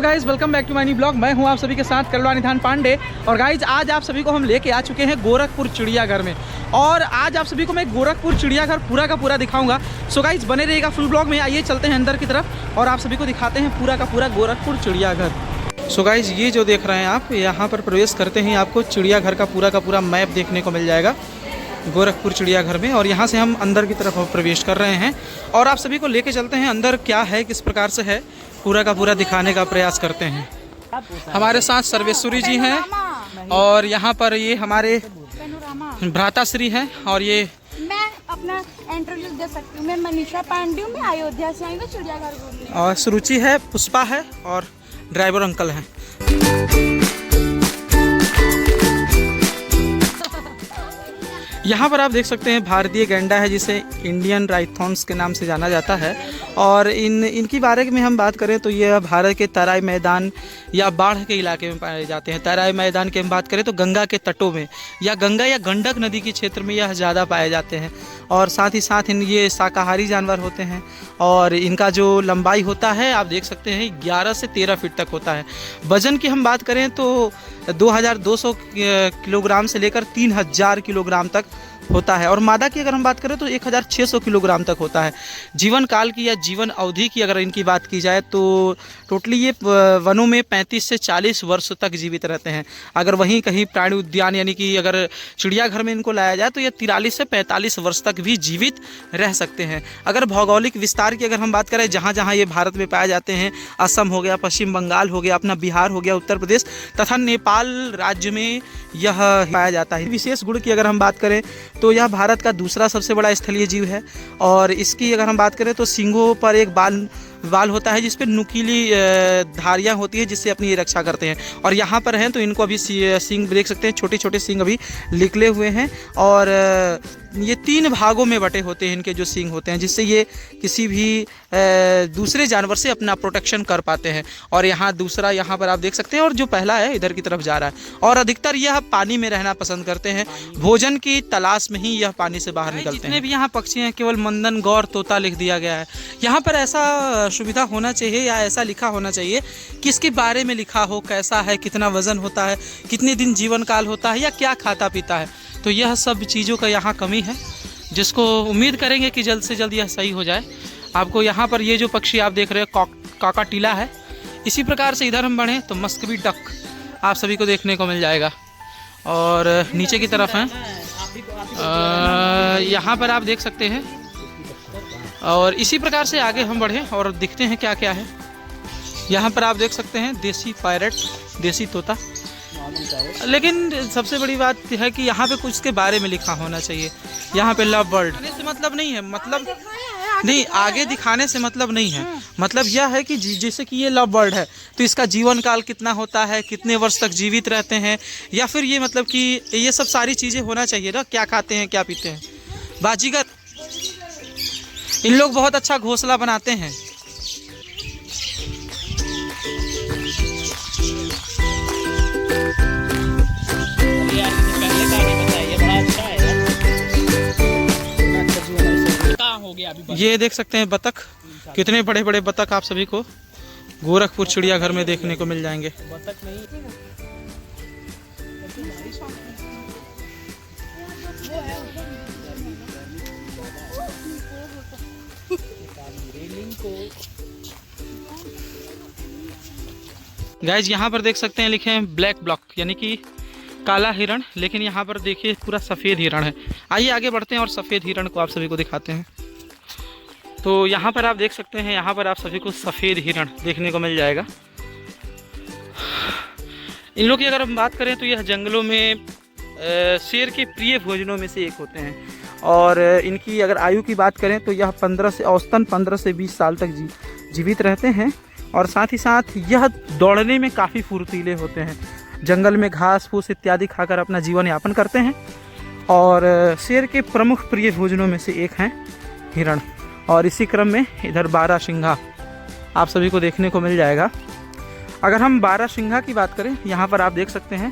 Guys welcome back to my new blog. मैं हूं आप सभी के साथ करुणा निधान पांडे। और गाइज आज आप सभी को हम लेके आ चुके हैं गोरखपुर चिड़ियाघर में। और आज आप सभी को मैं गोरखपुर चिड़ियाघर पूरा का पूरा दिखाऊंगा। सो गाइज बने रहिएगा फुल ब्लॉग में। आइए चलते हैं अंदर की तरफ और आप सभी को दिखाते हैं पूरा का पूरा गोरखपुर चिड़ियाघर। सो गाइज ये जो देख रहे हैं आप, यहाँ पर प्रवेश करते ही आपको चिड़ियाघर का पूरा मैप देखने को मिल जाएगा गोरखपुर चिड़ियाघर में। और यहाँ से हम अंदर की तरफ प्रवेश कर रहे हैं और आप सभी को लेके चलते हैं अंदर क्या है, किस प्रकार से है, पूरा का पूरा दिखाने का प्रयास करते हैं। हमारे साथ सर्वेश्वरी जी हैं और यहाँ पर ये हमारे भ्राताश्री हैं। और ये मैं अपना इंटरव्यू दे सकती हूँ। मैं मनीषा पांडे हूँ, मैं अयोध्या से आई हूँ चिड़ियाघर घूमने। और सुरुचि है, पुष्पा है और ड्राइवर अंकल हैं। यहाँ पर आप देख सकते हैं भारतीय गैंडा है जिसे इंडियन राइथॉन्स के नाम से जाना जाता है। और इनकी बारे में हम बात करें तो ये भारत के तराई मैदान या बाढ़ के इलाके में पाए जाते हैं। तराई मैदान की हम बात करें तो गंगा के तटों में या गंगा या गंडक नदी के क्षेत्र में यह ज़्यादा पाए जाते हैं। और साथ ही साथ ये शाकाहारी जानवर होते हैं और इनका जो लंबाई होता है आप देख सकते हैं 11 से 13 फीट तक होता है। वज़न की हम बात करें तो 2200 किलोग्राम से लेकर 3000 किलोग्राम तक होता है। और मादा की अगर हम बात करें तो 1600 किलोग्राम तक होता है। जीवन काल की या जीवन अवधि की अगर इनकी बात की जाए तो टोटली ये वनों में 35 से 40 वर्ष तक जीवित रहते हैं। अगर वहीं कहीं प्राणी उद्यान यानी कि अगर चिड़ियाघर में इनको लाया जाए तो ये 43 से 45 वर्ष तक भी जीवित रह सकते हैं। अगर भौगोलिक विस्तार की अगर हम बात करें जहाँ जहाँ ये भारत में पाए जाते हैं, असम हो गया, पश्चिम बंगाल हो गया, अपना बिहार हो गया, उत्तर प्रदेश तथा नेपाल राज्य में यह पाया जाता है। विशेष गुण की अगर हम बात करें तो यह भारत का दूसरा सबसे बड़ा स्थलीय जीव है। और इसकी अगर हम बात करें तो सींगों पर एक बाल होता है जिस पर नुकीली धारियाँ होती है जिससे अपनी रक्षा करते हैं। और यहाँ पर हैं तो इनको अभी सींग देख सकते हैं, छोटे छोटे सींग अभी निकले हुए हैं। और ये 3 भागों में बटे होते हैं इनके जो सींग होते हैं, जिससे ये किसी भी दूसरे जानवर से अपना प्रोटेक्शन कर पाते हैं। और यहाँ दूसरा यहाँ पर आप देख सकते हैं और जो पहला है इधर की तरफ जा रहा है। और अधिकतर यह पानी में रहना पसंद करते हैं, भोजन की तलाश में ही यह पानी से बाहर निकलते हैं। जितने भी यहाँ पक्षी हैं केवल मंदन गौर तोता लिख दिया गया है। यहाँ पर ऐसा सुविधा होना चाहिए या ऐसा लिखा होना चाहिए कि इसके बारे में लिखा हो, कैसा है, कितना वजन होता है, कितने दिन जीवन काल होता है या क्या खाता पीता है। तो यह सब चीज़ों का यहाँ कमी है जिसको उम्मीद करेंगे कि जल्द से जल्द यह सही हो जाए। आपको यहाँ पर ये जो पक्षी आप देख रहे हैं काकाटीला है। इसी प्रकार से इधर हम बढ़ें तो मस्कबी डक आप सभी को देखने को मिल जाएगा। और नीचे की तरफ हैं यहाँ पर आप देख सकते हैं। और इसी प्रकार से आगे हम बढ़ें और दिखते हैं क्या क्या है। यहाँ पर आप देख सकते हैं देसी पैरट, देसी तोता। लेकिन सबसे बड़ी बात है कि यहाँ पे कुछ इसके बारे में लिखा होना चाहिए। यहाँ पे लव बर्ड से मतलब नहीं है, मतलब नहीं, आगे दिखाने से मतलब नहीं है। मतलब यह है कि जैसे कि ये लव बर्ड है तो इसका जीवन काल कितना होता है, कितने वर्ष तक जीवित रहते हैं, या फिर ये मतलब कि ये सब सारी चीज़ें होना चाहिए ना, क्या खाते हैं, क्या पीते हैं। बाजीगर इन लोग बहुत अच्छा घोंसला बनाते हैं। ये देख सकते हैं बतख, कितने बड़े बड़े बतख आप सभी को गोरखपुर चिड़ियाघर में देखने को मिल जाएंगे। बतख नहीं, गाइज यहाँ पर देख सकते हैं लिखे हैं ब्लैक ब्लॉक यानी कि काला हिरण। लेकिन यहाँ पर देखिए पूरा सफ़ेद हिरण है। आइए आगे बढ़ते हैं और सफ़ेद हिरण को आप सभी को दिखाते हैं। तो यहाँ पर आप देख सकते हैं, यहाँ पर आप सभी को सफ़ेद हिरण देखने को मिल जाएगा। इन लोग की अगर हम बात करें तो यह जंगलों में शेर के प्रिय भोजनों में से एक होते हैं। और इनकी अगर आयु की बात करें तो यह औसतन 15 से 20 साल तक जीवित रहते हैं। और साथ ही साथ यह दौड़ने में काफ़ी फुर्तीले होते हैं। जंगल में घास फूस इत्यादि खाकर अपना जीवन यापन करते हैं। और शेर के प्रमुख प्रिय भोजनों में से एक हैं हिरण। और इसी क्रम में इधर बारहसिंघा आप सभी को देखने को मिल जाएगा। अगर हम बारहसिंघा की बात करें, यहाँ पर आप देख सकते हैं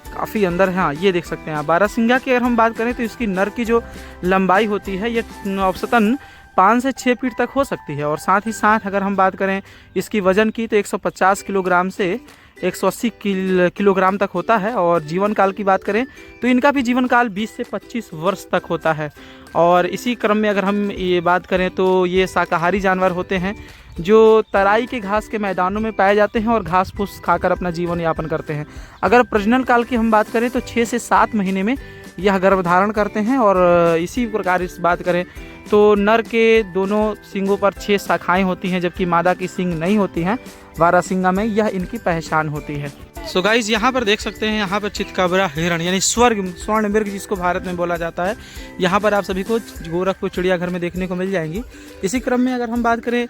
काफ़ी अंदर है। हाँ, ये देख सकते हैं आप बारहसिंघा की अगर हम बात करें तो इसकी नर की जो लंबाई होती है ये औसतन 5 से 6 फीट तक हो सकती है। और साथ ही साथ अगर हम बात करें इसकी वज़न की तो 150 किलोग्राम से 180 किलोग्राम तक होता है। और जीवन काल की बात करें तो इनका भी जीवन काल 20 से 25 वर्ष तक होता है। और इसी क्रम में अगर हम ये बात करें तो ये शाकाहारी जानवर होते हैं जो तराई के घास के मैदानों में पाए जाते हैं और घास फूस खाकर अपना जीवन यापन करते हैं। अगर प्रजनन काल की हम बात करें तो 6 से 7 महीने में यह गर्भधारण करते हैं। और इसी प्रकार इस बात करें तो नर के दोनों सींगों पर 6 शाखाएं होती हैं, जबकि मादा की सींग नहीं होती हैं। वारासिंगा में यह इनकी पहचान होती है। सो गाइज यहाँ पर देख सकते हैं, यहाँ पर चितकबरा हिरण यानी स्वर्ण मृग जिसको भारत में बोला जाता है, यहाँ पर आप सभी को गोरखपुर चिड़ियाघर में देखने को मिल जाएंगी। इसी क्रम में अगर हम बात करें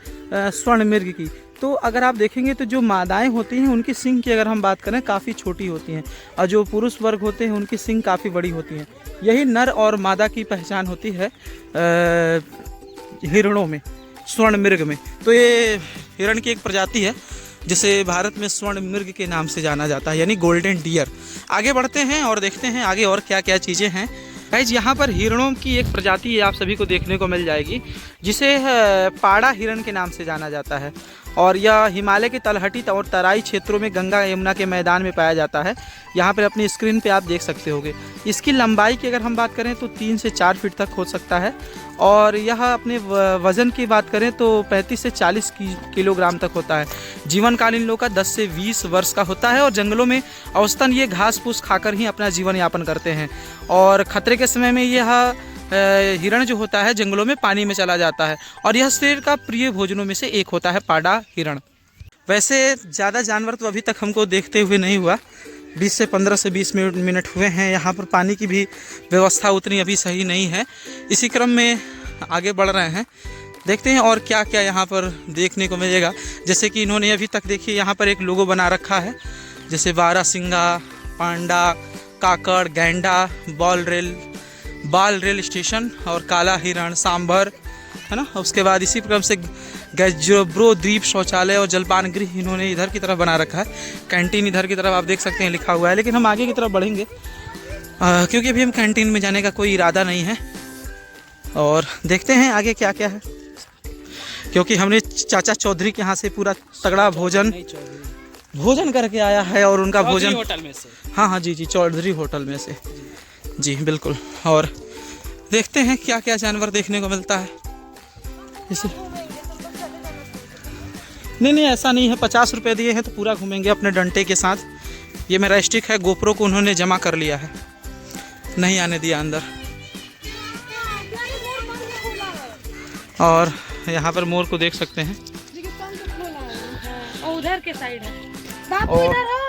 स्वर्ण मृग की तो अगर आप देखेंगे तो जो मादाएं होती हैं उनकी सींग की अगर हम बात करें काफ़ी छोटी होती हैं, और जो पुरुष वर्ग होते हैं उनकी सींग काफ़ी बड़ी होती हैं। यही नर और मादा की पहचान होती है हिरणों में, स्वर्ण मृग में। तो ये हिरण की एक प्रजाति है जिसे भारत में स्वर्ण मृग के नाम से जाना जाता है, यानी गोल्डन डियर। आगे बढ़ते हैं और देखते हैं आगे और क्या क्या चीज़ें हैं। गाइज यहाँ पर हिरणों की एक प्रजाति आप सभी को देखने को मिल जाएगी जिसे पाड़ा हिरण के नाम से जाना जाता है। और यह हिमालय के तलहटी और तराई क्षेत्रों में गंगा यमुना के मैदान में पाया जाता है। यहाँ पर अपनी स्क्रीन पे आप देख सकते होंगे। इसकी लंबाई की अगर हम बात करें तो 3 से 4 फीट तक हो सकता है। और यह अपने वज़न की बात करें तो 35 से 40 किलोग्राम तक होता है। जीवन काल इन लोगों का 10 से 20 वर्ष का होता है। और जंगलों में औसतन ये घास फूस खाकर ही अपना जीवन यापन करते हैं। और खतरे के समय में यह हिरण जो होता है जंगलों में पानी में चला जाता है। और यह शेर का प्रिय भोजनों में से एक होता है पाड़ा हिरण। वैसे ज़्यादा जानवर तो अभी तक हमको देखते हुए नहीं हुआ, 20 से 15 से 20 मिनट हुए हैं। यहाँ पर पानी की भी व्यवस्था उतनी अभी सही नहीं है। इसी क्रम में आगे बढ़ रहे हैं, देखते हैं और क्या क्या यहाँ पर देखने को मिलेगा। जैसे कि इन्होंने अभी तक देखिए यहाँ पर एक लोगो बना रखा है, जैसे बारासिंगा, पांडा, काकड़, गैंडा, बाल रेल स्टेशन और काला हिरण, सांभर, है ना। उसके बाद इसी क्रम से गैज्रोब्रो द्वीप शौचालय और जलपान गृह इन्होंने इधर की तरफ बना रखा है। कैंटीन इधर की तरफ आप देख सकते हैं लिखा हुआ है। लेकिन हम आगे की तरफ बढ़ेंगे क्योंकि अभी हम कैंटीन में जाने का कोई इरादा नहीं है। और देखते हैं आगे क्या क्या है, क्योंकि हमने चाचा चौधरी के यहाँ से पूरा तगड़ा भोजन करके आया है। और उनका भोजन होटल में से, हाँ जी चौधरी होटल में से जी बिल्कुल। और देखते हैं क्या क्या जानवर देखने को मिलता है। इसे नहीं ऐसा नहीं है, 50 रुपये दिए हैं तो पूरा घूमेंगे अपने डंटे के साथ। ये मेरा स्टिक है, गोप्रो को उन्होंने जमा कर लिया है, नहीं आने दिया अंदर। और यहाँ पर मोर को देख सकते हैं, उधर के साइड है। और इधर हो।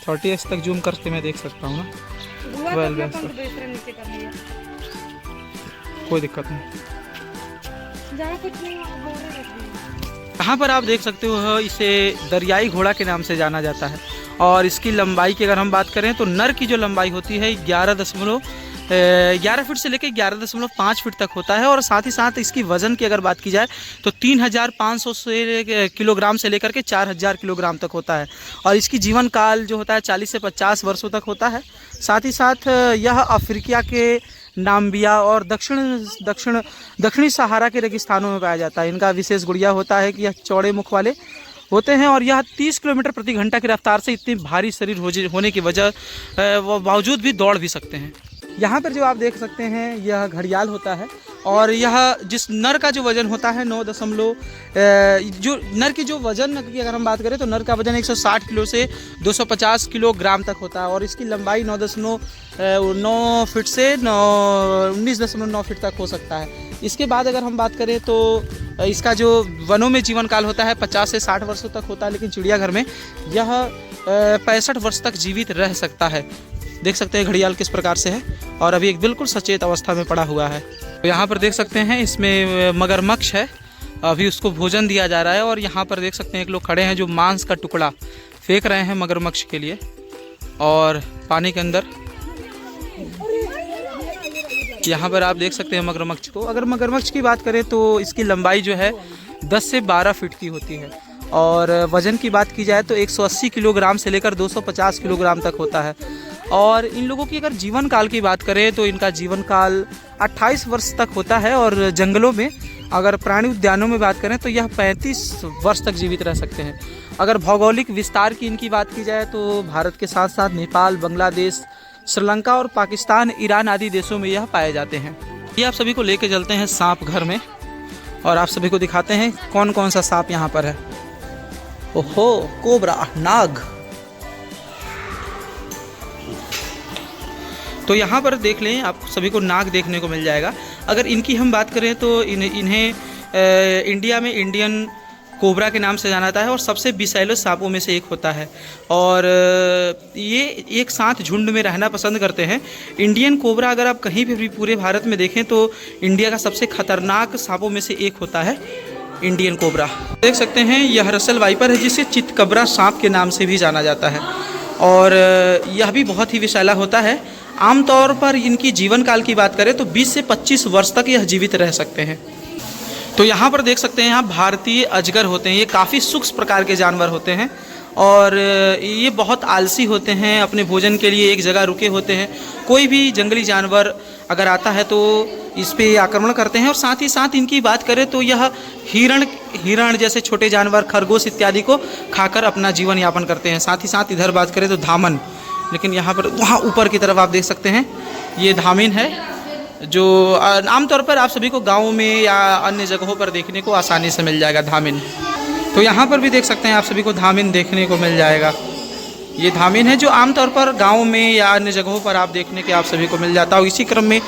30x तक जूम करके मैं देख सकता हूँ ना। कोई दिक्कत नहीं। यहाँ पर आप देख सकते हो इसे दरियाई घोड़ा के नाम से जाना जाता है। और इसकी लंबाई की अगर हम बात करें तो नर की जो लंबाई होती है 11 फीट से लेकर 11.5 फीट तक होता है। और साथ ही साथ इसकी वज़न की अगर बात की जाए तो 3500 किलोग्राम से लेकर के 4000 किलोग्राम तक होता है। और इसकी जीवन काल जो होता है 40 से 50 वर्षों तक होता है। साथ ही साथ यह अफ्रीका के नाम्बिया और दक्षिणी सहारा के रेगिस्तानों में पाया जाता है। इनका विशेष गुड़िया होता है कि यह चौड़े मुख वाले होते हैं। और यह 30 किलोमीटर प्रति घंटा की रफ्तार से इतनी भारी शरीर होने की वजह बावजूद भी दौड़ भी सकते हैं। यहाँ पर जो आप देख सकते हैं यह घड़ियाल होता है। और यह जिस नर का जो वज़न होता है 9 जो नर की जो वज़न की अगर हम बात करें तो नर का वज़न 160 किलो से 250 किलोग्राम तक होता है। और इसकी लंबाई 9 फीट से 19.9 फीट तक हो सकता है। इसके बाद अगर हम बात करें तो इसका जो वनों में जीवन काल होता है 50 से 60 वर्षों तक होता है। लेकिन चिड़ियाघर में यह 65 वर्ष तक जीवित रह सकता है। देख सकते हैं घड़ियाल किस प्रकार से है और अभी एक बिल्कुल सचेत अवस्था में पड़ा हुआ है। तो यहाँ पर देख सकते हैं इसमें मगरमच्छ है, अभी उसको भोजन दिया जा रहा है। और यहाँ पर देख सकते हैं एक लोग खड़े हैं जो मांस का टुकड़ा फेंक रहे हैं मगरमच्छ के लिए और पानी के अंदर। यहाँ पर आप देख सकते हैं मगरमच्छ को। अगर मगरमच्छ की बात करें तो इसकी लंबाई जो है 10 से 12 फीट की होती है। और वज़न की बात की जाए तो 180 किलोग्राम से लेकर 250 किलोग्राम तक होता है। और इन लोगों की अगर जीवन काल की बात करें तो इनका जीवन काल 28 वर्ष तक होता है, और जंगलों में अगर प्राणी उद्यानों में बात करें तो यह 35 वर्ष तक जीवित रह सकते हैं। अगर भौगोलिक विस्तार की इनकी बात की जाए तो भारत के साथ साथ नेपाल, बांग्लादेश, श्रीलंका और पाकिस्तान, ईरान आदि देशों में यह पाए जाते हैं। ये आप सभी को लेके चलते हैं सांप घर में और आप सभी को दिखाते हैं कौन कौन सा सांप यहाँ पर है। ओहो, कोबरा, नाग। तो यहाँ पर देख लें, आप सभी को नाग देखने को मिल जाएगा। अगर इनकी हम बात करें तो इन्हें इंडिया में इंडियन कोबरा के नाम से जाना जाता है और सबसे विषैले सांपों में से एक होता है, और ये एक साथ झुंड में रहना पसंद करते हैं। इंडियन कोबरा अगर आप कहीं भी पूरे भारत में देखें तो इंडिया का सबसे खतरनाक सांपों में से एक होता है इंडियन कोबरा। देख सकते हैं यह रसल वाइपर है, जिसे चितकबरा सांप के नाम से भी जाना जाता है, और यह भी बहुत ही विषैला होता है। आमतौर पर इनकी जीवन काल की बात करें तो 20 से 25 वर्ष तक यह जीवित रह सकते हैं। तो यहाँ पर देख सकते हैं यहाँ भारतीय अजगर होते हैं। ये काफ़ी सूक्ष्म प्रकार के जानवर होते हैं और ये बहुत आलसी होते हैं, अपने भोजन के लिए एक जगह रुके होते हैं। कोई भी जंगली जानवर अगर आता है तो इस पे आक्रमण करते हैं, और साथ ही साथ इनकी बात करें तो यह हिरण जैसे छोटे जानवर, खरगोश इत्यादि को खाकर अपना जीवन यापन करते हैं। साथ ही साथ इधर बात करें तो धामन, लेकिन यहाँ पर वहाँ ऊपर की तरफ आप देख सकते हैं ये धामिन है, जो आमतौर पर आप सभी को गाँव में या अन्य जगहों पर देखने को आसानी से मिल जाएगा धामिन। तो यहाँ पर भी देख सकते हैं आप सभी को धामिन देखने को मिल जाएगा। ये धामिन है जो आमतौर पर गाँव में या अन्य जगहों पर आप देखने के आप सभी को मिल जाता है। इसी क्रम में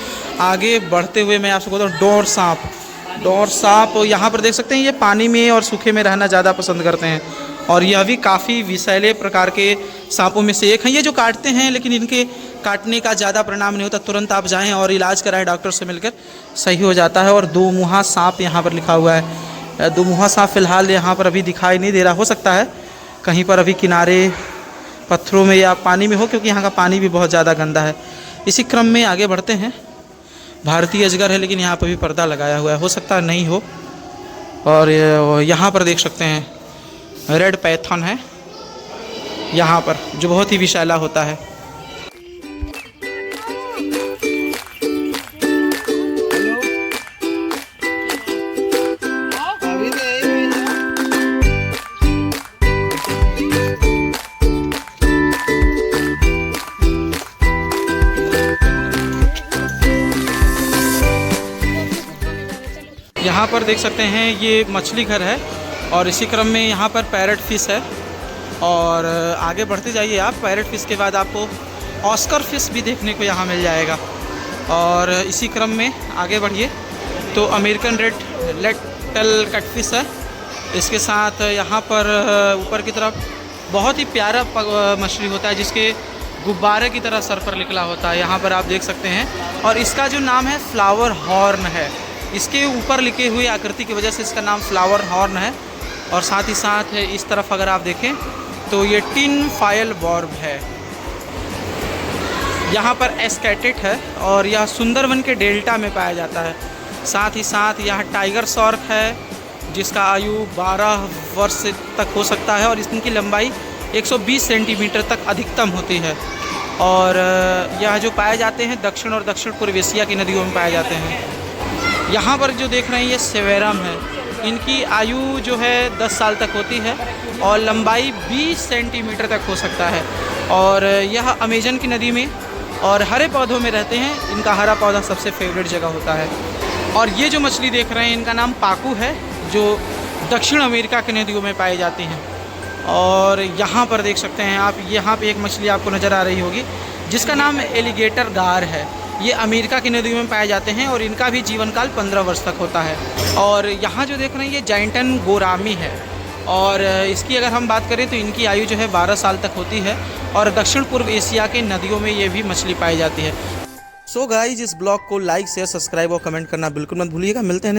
आगे बढ़ते हुए मैं आप सबको बताऊँ डोर सांप यहाँ पर देख सकते हैं, ये पानी में और सूखे में रहना ज़्यादा पसंद करते हैं, और यह भी काफ़ी विषैले प्रकार के सांपों में से एक हैं। ये जो काटते हैं, लेकिन इनके काटने का ज़्यादा परिणाम नहीं होता, तुरंत आप जाएं और इलाज कराएं डॉक्टर से मिलकर, सही हो जाता है। और दो मुँहा सांप यहाँ पर लिखा हुआ है। दो मुँहा सांप फिलहाल यहाँ पर अभी दिखाई नहीं दे रहा, हो सकता है कहीं पर अभी किनारे पत्थरों में या पानी में हो, क्योंकि यहाँ का पानी भी बहुत ज़्यादा गंदा है। इसी क्रम में आगे बढ़ते हैं। भारतीय अजगर है, लेकिन यहाँ पर भी पर्दा लगाया हुआ है, हो सकता है नहीं हो। और यहाँ पर देख सकते हैं रेड पैथन है यहाँ पर, जो बहुत ही विषैला होता है। यहाँ पर देख सकते हैं ये मछली घर है, और इसी क्रम में यहाँ पर पैरट फिश है। और आगे बढ़ते जाइए आप, पैरट फिश के बाद आपको ऑस्कर फिश भी देखने को यहाँ मिल जाएगा। और इसी क्रम में आगे बढ़िए तो अमेरिकन रेड टेल कैटफिश है। इसके साथ यहाँ पर ऊपर की तरफ बहुत ही प्यारा मछली होता है, जिसके गुब्बारे की तरह सर पर निकला होता है, यहाँ पर आप देख सकते हैं। और इसका जो नाम है फ्लावर हॉर्न है, इसके ऊपर लिखे हुए आकृति की वजह से इसका नाम फ्लावर हॉर्न है। और साथ ही साथ इस तरफ अगर आप देखें तो ये टिन फाइल बॉर्ब है। यहाँ पर एस्केटेट है, और यह सुंदरवन के डेल्टा में पाया जाता है। साथ ही साथ यह टाइगर शार्क है, जिसका आयु 12 वर्ष तक हो सकता है, और इनकी लंबाई 120 सेंटीमीटर तक अधिकतम होती है। और यह जो पाए जाते हैं दक्षिण और दक्षिण पूर्व एशिया की नदियों में पाए जाते हैं। यहाँ पर जो देख रहे हैं ये सेवेरम है। इनकी आयु जो है 10 साल तक होती है, और लंबाई 20 सेंटीमीटर तक हो सकता है। और यह अमेजन की नदी में और हरे पौधों में रहते हैं। इनका हरा पौधा सबसे फेवरेट जगह होता है। और ये जो मछली देख रहे हैं इनका नाम पाकू है, जो दक्षिण अमेरिका की नदियों में पाई जाती हैं। और यहाँ पर देख सकते हैं आप, यहाँ पे एक मछली आपको नज़र आ रही होगी जिसका नाम एलिगेटर गार है। ये अमेरिका की नदियों में पाए जाते हैं, और इनका भी जीवन काल 15 वर्ष तक होता है। और यहाँ जो देख रहे हैं ये जाइंटन गोरामी है, और इसकी अगर हम बात करें तो इनकी आयु जो है 12 साल तक होती है, और दक्षिण पूर्व एशिया के नदियों में ये भी मछली पाई जाती है। सो गाइस, इस ब्लॉग को लाइक शेयर सब्सक्राइब और कमेंट करना बिल्कुल मत भूलिएगा। मिलते हैं